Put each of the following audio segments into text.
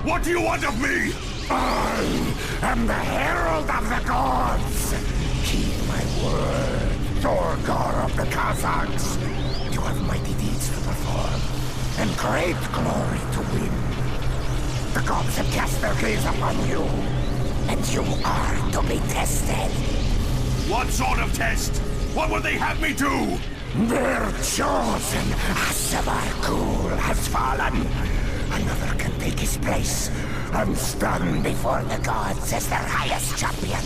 What do you want of me? I am the herald of the gods. Keep my word, Thorgar of the Kazakhs. You have mighty deeds to perform, and great glory to win. The gods have cast their gaze upon you, and you are to be tested. What sort of test? What would they have me do? Their chosen Asavar has fallen. Another can take his place and stand before the gods as their highest champion.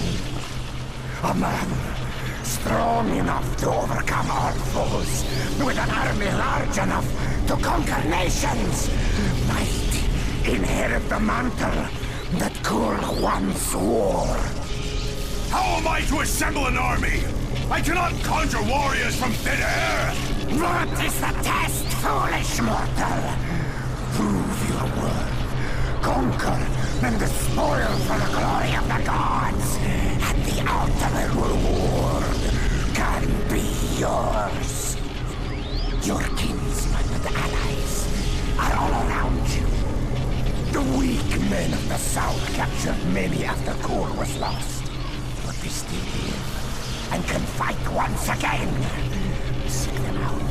A man strong enough to overcome all foes, with an army large enough to conquer nations, might inherit the mantle that Kul once wore. How am I to assemble an army? I cannot conjure warriors from thin air! That is the test, foolish mortal! Prove your worth, conquer, and despoil for the glory of the gods, and the ultimate reward can be yours. Your kinsmen and allies are all around you. The weak men of the south captured many after Kul was lost, but they still live and can fight once again. Seek them out,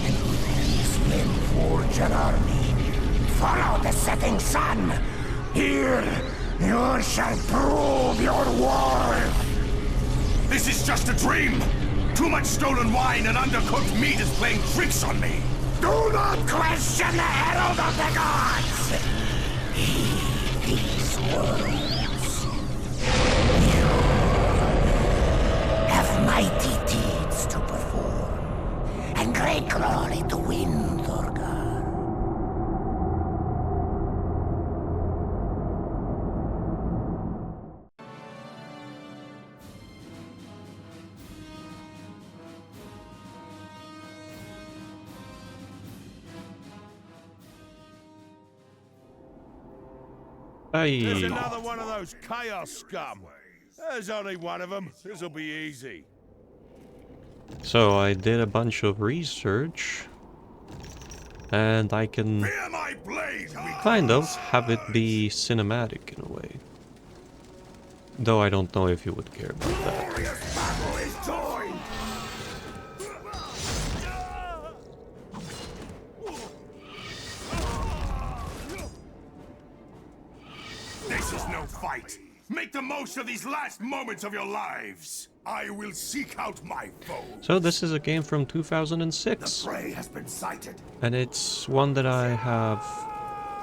and with these men forge an army. Follow the setting sun. Here, you shall prove your worth. This is just a dream! Too much stolen wine and undercooked meat is playing tricks on me! Do not question the herald of the gods! Heed these words. You have mighty deeds to perform, and great glory to win, Thorgar. There's another one of those chaos scum. There's only one of them. This'll be easy. So I did a bunch of research, and I can kind of have it be cinematic in a way. Though I don't know if you would care about that. This is no fight. Make the most of these last moments of your lives. I will seek out my foes. So this is a game from 2006. The prey has been sighted. And it's one that I have...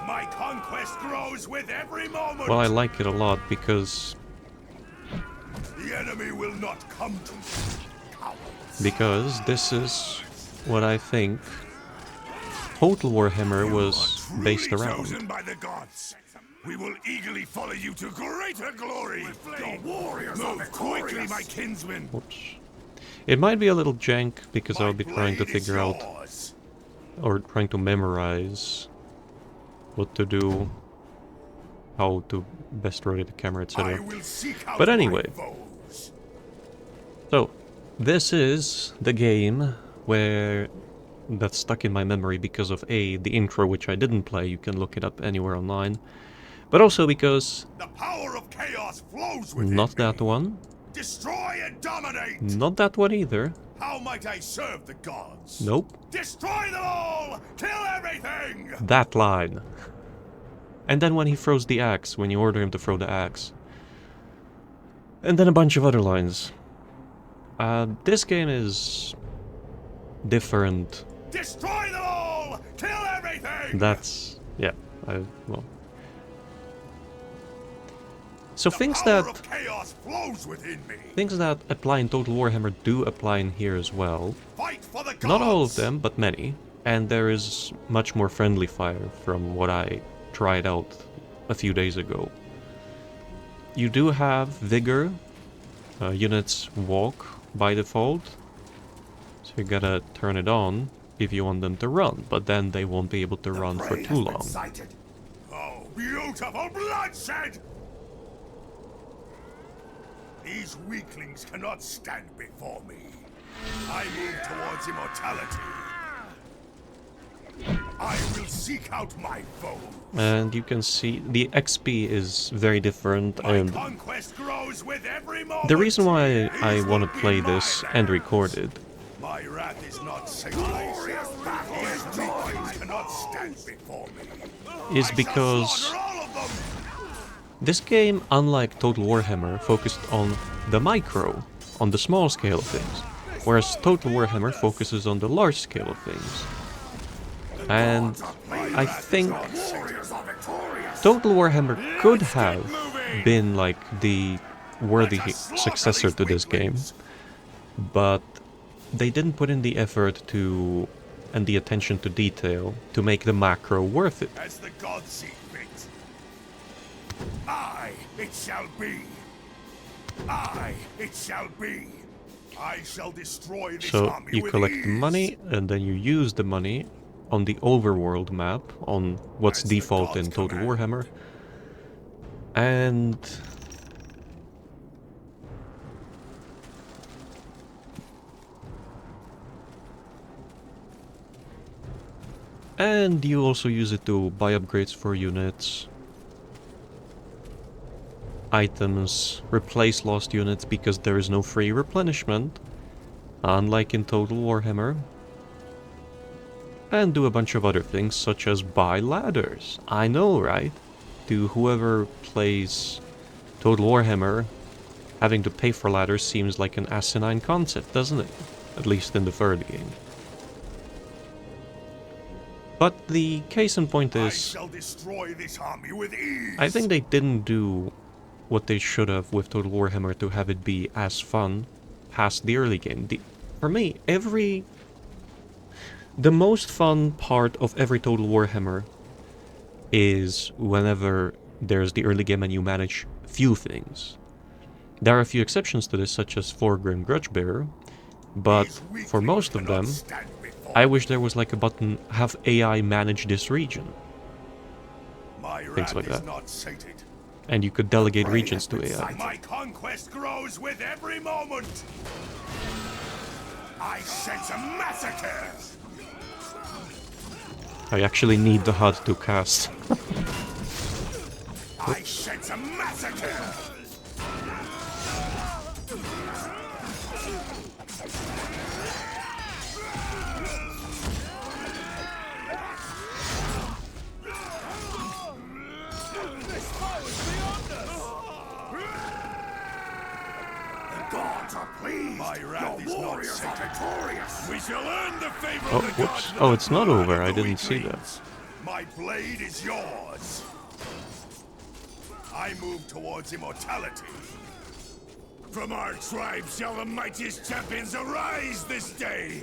My conquest grows with every moment. Well, I like it a lot because... The enemy will not come to me. Cowards. Because this is what I think Total Warhammer was based around. Chosen by the gods. We will eagerly follow you to greater glory. The warriors move quickly, my kinsmen. Oops. It might be a little jank because I'll be trying to figure out or trying to memorize what to do, how to best rotate the camera, etc. But anyway, so this is the game where that's stuck in my memory because of the intro, which I didn't play. You can look it up anywhere online. But also because the power of chaos flows within not me. that one. Destroy and dominate. Not that one either. How might I serve the gods? Nope. Destroy them all! Kill everything! That line. And then when he throws the axe, when you order him to throw the axe. And then a bunch of other lines. This game is different. Destroy them all! Kill everything! That's... yeah, well... So things that apply in Total Warhammer do apply in here as well. Not all of them, but many. And there is much more friendly fire from what I tried out a few days ago. You do have Vigor. Units walk by default. So you gotta turn it on if you want them to run, but then they won't be able to run for too long. Oh, beautiful bloodshed! These weaklings cannot stand before me. I move towards immortality. I will seek out my foe. And you can see the XP is very different, My and conquest grows with every moment. the reason why I These want will to be play my this and lands. record it My wrath is not safe. Glorious battle. These weaklings cannot stand before me. is I because shall slaughter all of them. this game, unlike Total Warhammer, focused on the micro, on the small scale of things, whereas Total Warhammer focuses on the large scale of things. And I think Total Warhammer could have been like the worthy successor to this game, but they didn't put in the effort to and the attention to detail to make the macro worth it. As the gods see fit. Aye, it shall be. Aye, it shall be. I shall destroy this So army you with collect ease. money and then you use the money on the overworld map, on what's As the default in gods Total command. Warhammer. And you also use it to buy upgrades for units, items, replace lost units because there is no free replenishment, unlike in Total Warhammer. And do a bunch of other things, such as buy ladders. I know, right? To whoever plays Total Warhammer, having to pay for ladders seems like an asinine concept, doesn't it? At least in the third game. But the case in point I is, shall destroy this army with ease. I think they didn't do what they should have with Total Warhammer to have it be as fun past the early game. For me, the most fun part of every Total Warhammer is whenever there's the early game and you manage few things. There are a few exceptions to this, such as Forgrim Grudgebearer, but These for weaklings most of cannot them, stand before I wish there was like a button, have AI manage this region, my things wrath like is that. not sated. And you could delegate brain regions has to been AI. sighted. My conquest grows with every moment. I sense a massacre. I actually need the HUD to cast. I sense a massacre. Gods are pleased. My wrath is Your not warriors are sated. victorious. We shall earn the favor Oh, of the whoops. gods. with Oh, the it's not blood over. of I the didn't see that. weaklings. My blade is yours. I move towards immortality. From our tribe shall the mightiest champions arise this day.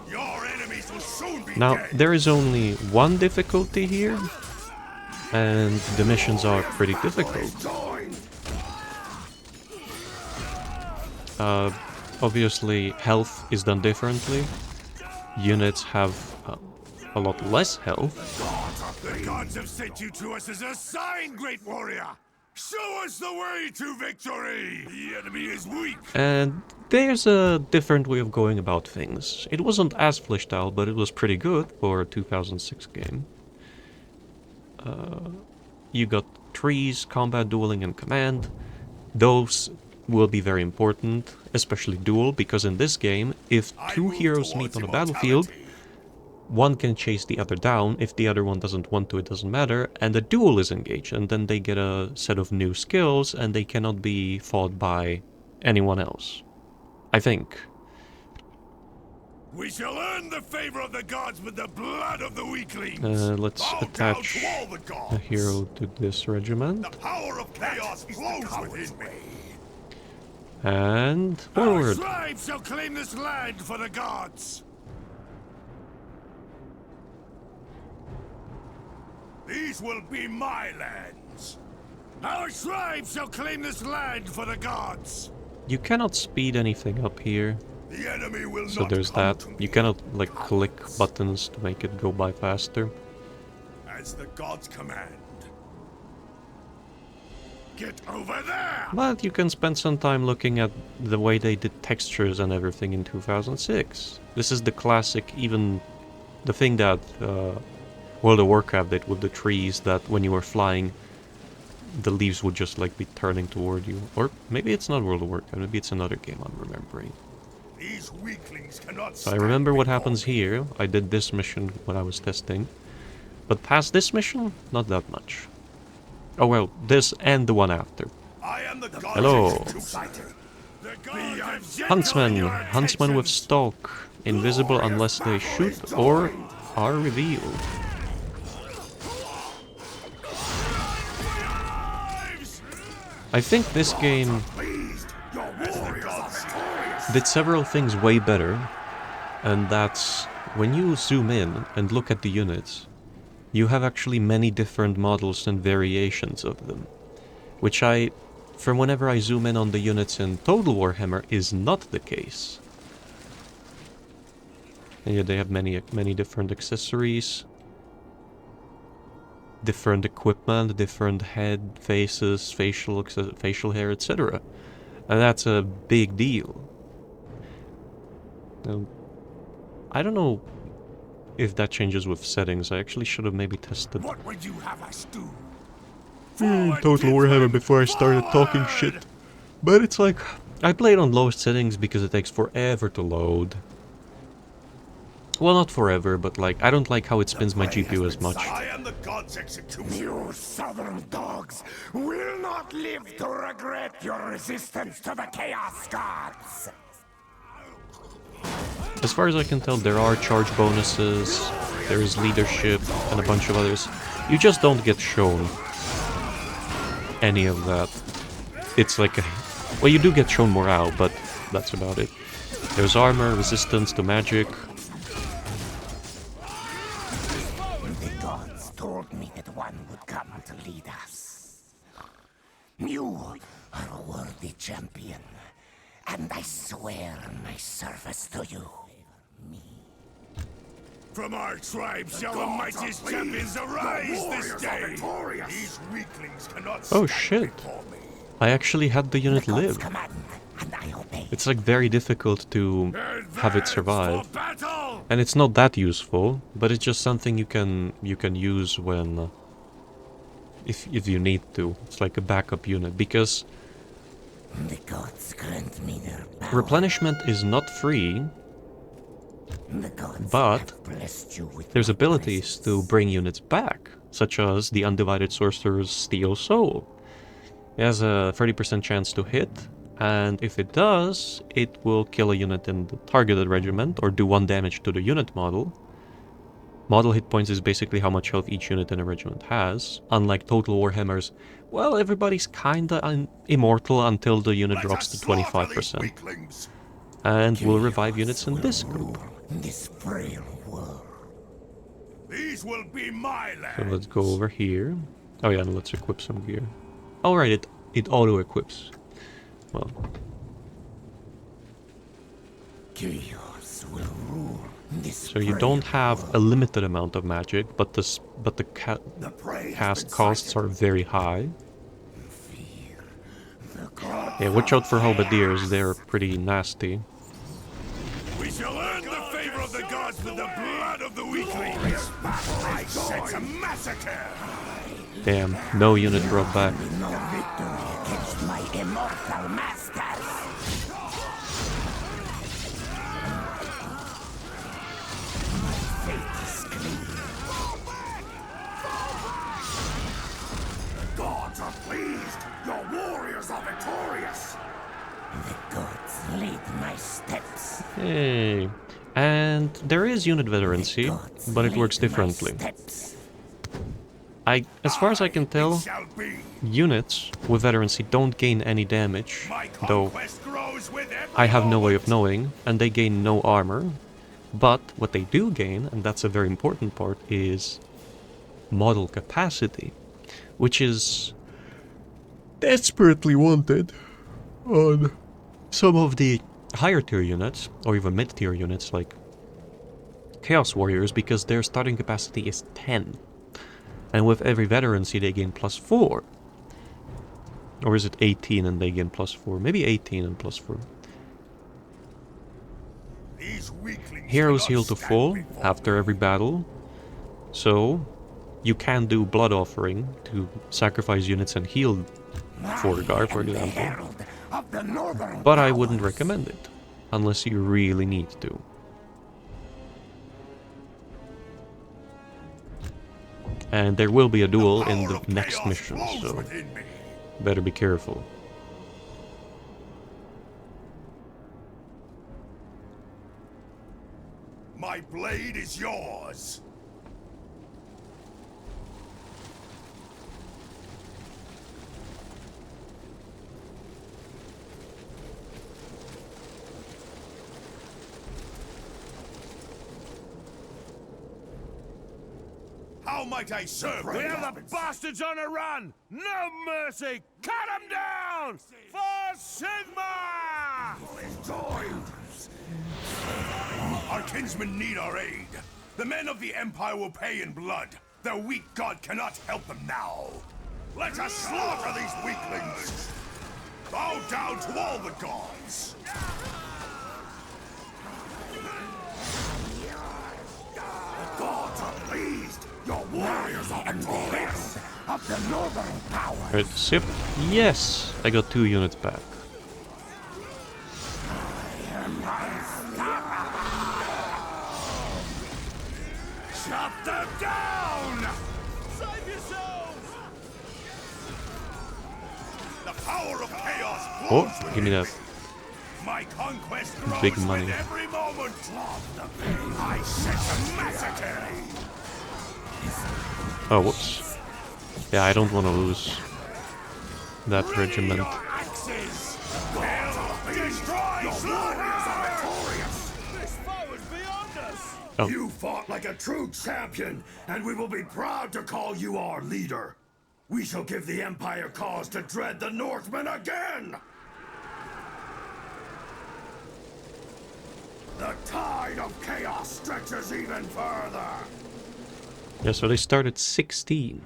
Your enemies will soon be Now, dead. there is only one difficulty here, and the missions are pretty difficult. Join. Obviously, health is done differently. Units have a lot less health. The gods have sent you to us as a sign, great warrior. Show us the way to victory. The enemy is weak. And there's a different way of going about things. It wasn't as fleshed out, but it was pretty good for a 2006 game. You got trees, combat, dueling, and command. Those will be very important, especially duel, because in this game, if I two move heroes meet towards on a battlefield, immortality. one can chase the other down. If the other one doesn't want to, it doesn't matter, and the duel is engaged, and then they get a set of new skills, and they cannot be fought by anyone else. I think. We shall earn the favor of the gods with the blood of the weaklings. Let's Bow down attach to all the gods. a hero to this regiment. The power of chaos flows within me. And Our forward. tribe shall claim this land for the gods. These will be my lands. Our tribe shall claim this land for the gods. You cannot speed anything up here, The enemy will so not there's come that. to me. You cannot like click buttons to make it go by faster. As the gods command. Get over there! But you can spend some time looking at the way they did textures and everything in 2006. This is the classic, even The thing that World of Warcraft did with the trees, that when you were flying, the leaves would just like be turning toward you. Or maybe it's not World of Warcraft, maybe it's another game I'm remembering. These weaklings cannot So I remember what happens here. I did this mission when I was testing. But past this mission, not that much. Oh well, this and the one after. I am the god. Hello. The Huntsman. Huntsman with stalk. Invisible unless they shoot or are revealed. I think this game did several things way better, and that's when you zoom in and look at the units, you have actually many different models and variations of them, which from whenever I zoom in on the units in Total Warhammer, is not the case. And yet they have many different accessories, different equipment, different head, faces, facial hair, etc. And that's a big deal. Now, I don't know if that changes with settings. I actually should have maybe tested What would you have us do? Total Warhammer before I started talking shit. But it's like, I played on lowest settings because it takes forever to load. Well, not forever, but like, I don't like how it spins my GPU as much. I am the god's executioner. You southern dogs will not live to regret your resistance to the Chaos Gods. As far as I can tell, there are charge bonuses, there is leadership, and a bunch of others. You just don't get shown any of that. It's like a... Well, you do get shown morale, but that's about it. There's armor, resistance to magic. The gods told me that one would come to lead us. You are a worthy champion, and I swear my service to you. From our tribe shall the mightiest champions arise this day. These weaklings cannot Oh stand shit. before me. I actually had the unit God's live. command, and I obey. It's like very difficult to have it Advance survive. for battle! And it's not that useful, but it's just something you can use when if you need to. It's like a backup unit, because The gods grant me their power. replenishment is not free, The gods but have blessed you with there's my abilities presence. to bring units back, such as the Undivided Sorcerer's Steel Soul. It has a 30% chance to hit, and if it does, it will kill a unit in the targeted regiment or do 1 damage to the unit model. Model hit points is basically how much health each unit in a regiment has. Unlike Total Warhammer's, well, everybody's kinda immortal until the unit Let drops us to slaughter 25%. these weaklings. And will revive units in this group. In this frail world. These will be my So land. let's go over here. Oh yeah, and let's equip some gear. Alright, it auto-equips. Well, Chaos will rule this so you frail don't have a world. limited amount of magic, but the The prey has cast been costs sighted. are very high. Fear the gods. Yeah, watch out for halberdiers, they're pretty nasty. We shall earn the favor of the gods with the blood of the weaklings. I sense a massacre. Damn, no unit brought back. No victory against my immortal masters. My fate is clear. The gods are pleased. Your warriors are victorious. The gods lead my steps. Hey. And there is unit veterancy, Gods but it works lead my differently. steps. As far as I can tell, Shall be. units with veterancy don't gain any damage, My though conquest grows with every I have no way of moment. knowing, and they gain no armor. But what they do gain, and that's a very important part, is model capacity, which is desperately wanted on some of the higher tier units, or even mid tier units like Chaos Warriors, because their starting capacity is 10. And with every veterancy they gain +4. Or is it 18 and they gain +4? Maybe 18 and +4. These weaklings Heroes cannot heal to stand full before after every battle. So, you can do Blood Offering to sacrifice units and heal Forgar, for example. But I wouldn't recommend it, unless you really need to. And there will be a duel in the next mission, so better be careful. My blade is yours. How might I serve? We have the bastards on a run! No mercy! Cut them down! For Sigma! Our kinsmen need our aid. The men of the Empire will pay in blood. Their weak god cannot help them now. Let us slaughter these weaklings. Bow down to all the gods. The gods are pleased. Your warriors are victorious of the northern power. Alright, sip. Yes! I got 2 units back. Chop them down! Save yourselves! The power of chaos Oh, flows give me that. My conquest grows Big money. with every moment. I sense a massacre. Oh, whoops. Yeah, I don't want to lose that regiment. Your axes! Destroy! This foe is beyond us! Oh. You fought like a true champion, and we will be proud to call you our leader. We shall give the Empire cause to dread the Northmen again! The tide of chaos stretches even further! Yeah, so they started 16.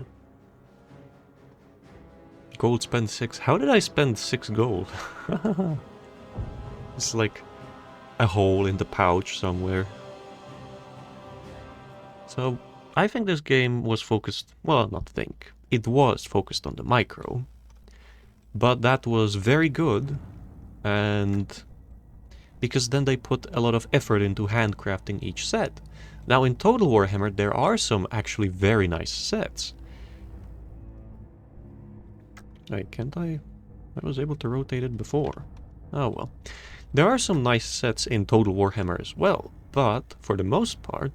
Gold spent 6. How did I spend 6 gold? It's like a hole in the pouch somewhere. So, I think this game was focused... Well, not think. It was focused on the micro. But that was very good. And... because then they put a lot of effort into handcrafting each set. Now in Total Warhammer there are some actually very nice sets. Wait, can't I? I was able to rotate it before. Oh well. There are some nice sets in Total Warhammer as well, but for the most part,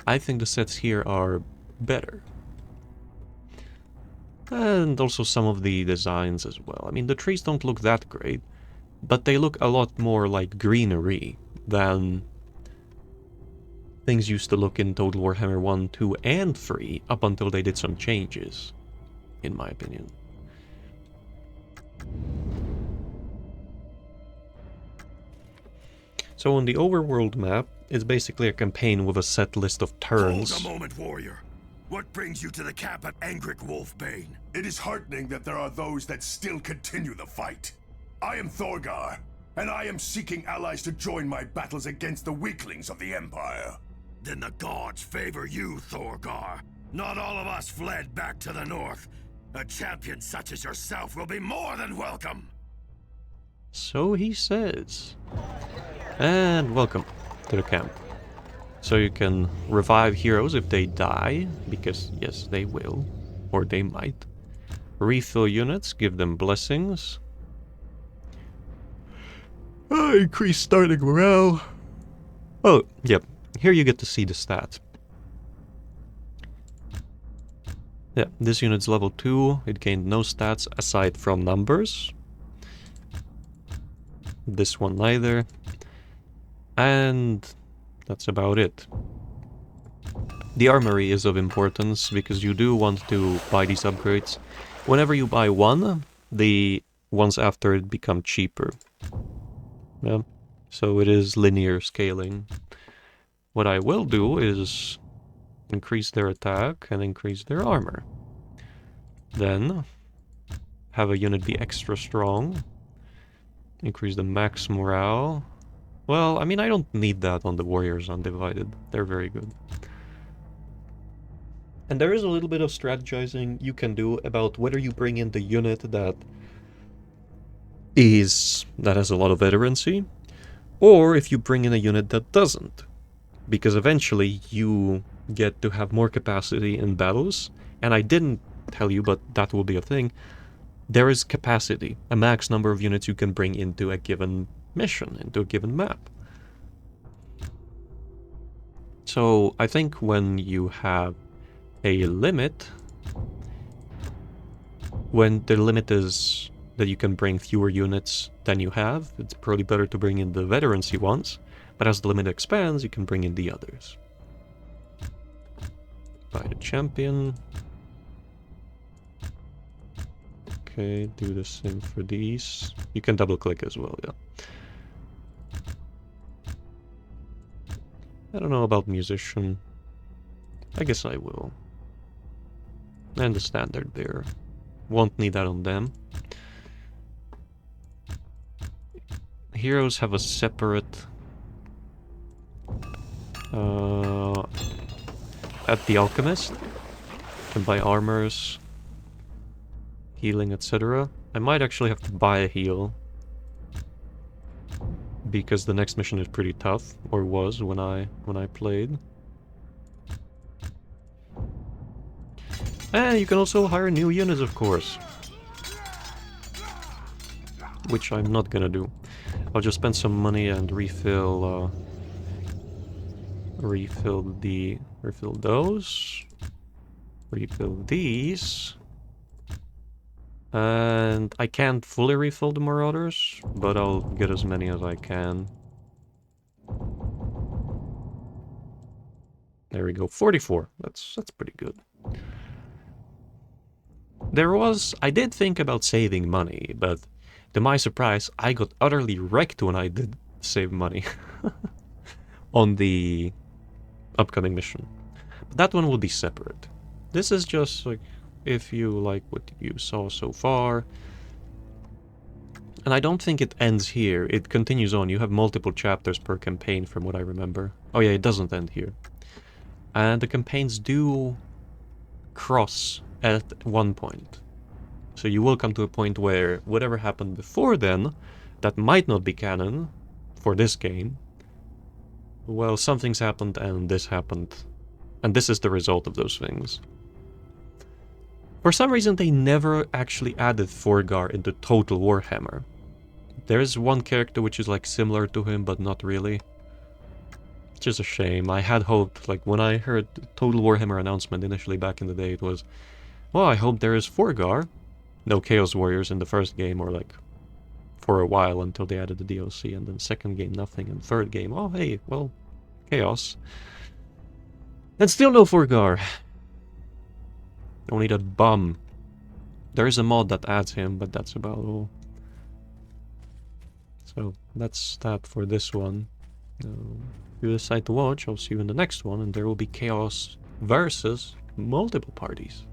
I think the sets here are better. And also some of the designs as well. I mean, the trees don't look that great, but they look a lot more like greenery than things used to look in Total Warhammer 1, 2, and 3, up until they did some changes, in my opinion. So on the overworld map, it's basically a campaign with a set list of turns. Hold a moment, warrior. What brings you to the camp at Angric Wolfbane? It is heartening that there are those that still continue the fight. I am Thorgar, and I am seeking allies to join my battles against the weaklings of the Empire. Then the gods favor you, Thorgar. Not all of us fled back to the north. A champion such as yourself will be more than welcome. So he says. And welcome to the camp. So you can revive heroes if they die, because yes, they will, or they might. Refill units, give them blessings. Increase starting morale. Oh, yep. Here you get to see the stats. Yeah, this unit's level 2. It gained no stats aside from numbers. This one neither. And that's about it. The armory is of importance because you do want to buy these upgrades. Whenever you buy one, the ones after it become cheaper. Yeah, so it is linear scaling. What I will do is increase their attack and increase their armor. Then have a unit be extra strong. Increase the max morale. Well, I mean, I don't need that on the Warriors Undivided. They're very good. And there is a little bit of strategizing you can do about whether you bring in the unit that has a lot of veterancy, or if you bring in a unit that doesn't. Because eventually you get to have more capacity in battles, and I didn't tell you, but that will be a thing. There is capacity, a max number of units you can bring into a given mission, into a given map. So I think when you have a limit, when the limit is that you can bring fewer units than you have, it's probably better to bring in the veterancy ones, but as the limit expands, you can bring in the others. Buy the champion. Okay, do the same for these. You can double click as well, yeah. I don't know about musician. I guess I will. And the standard there. Won't need that on them. Heroes have a separate... at the Alchemist. Can buy armors, healing, etc. I might actually have to buy a heal. Because the next mission is pretty tough, or was when I played. And you can also hire new units, of course. Which I'm not gonna do. I'll just spend some money and refill those. Refill these. And I can't fully refill the Marauders, but I'll get as many as I can. There we go, 44. That's pretty good. I did think about saving money, but to my surprise, I got utterly wrecked when I did save money on the upcoming mission. But that one will be separate. This is just like, if you like what you saw so far. And I don't think it ends here. It continues on. You have multiple chapters per campaign from what I remember. Oh yeah, it doesn't end here. And the campaigns do cross at one point. So you will come to a point where whatever happened before then, that might not be canon for this game. Well, some things happened and this happened. And this is the result of those things. For some reason, they never actually added Forgar into Total Warhammer. There's one character which is like similar to him, but not really. It's just a shame. I had hoped, like when I heard the Total Warhammer announcement initially back in the day, it was, well, I hope there is Forgar. No Chaos Warriors in the first game, or like for a while until they added the DLC, and then second game nothing, and third game, oh hey, well, Chaos. And still no Forgar. Only that bum. There is a mod that adds him, but that's about all. So that's that for this one. If you decide to watch, I'll see you in the next one, and there will be Chaos versus multiple parties.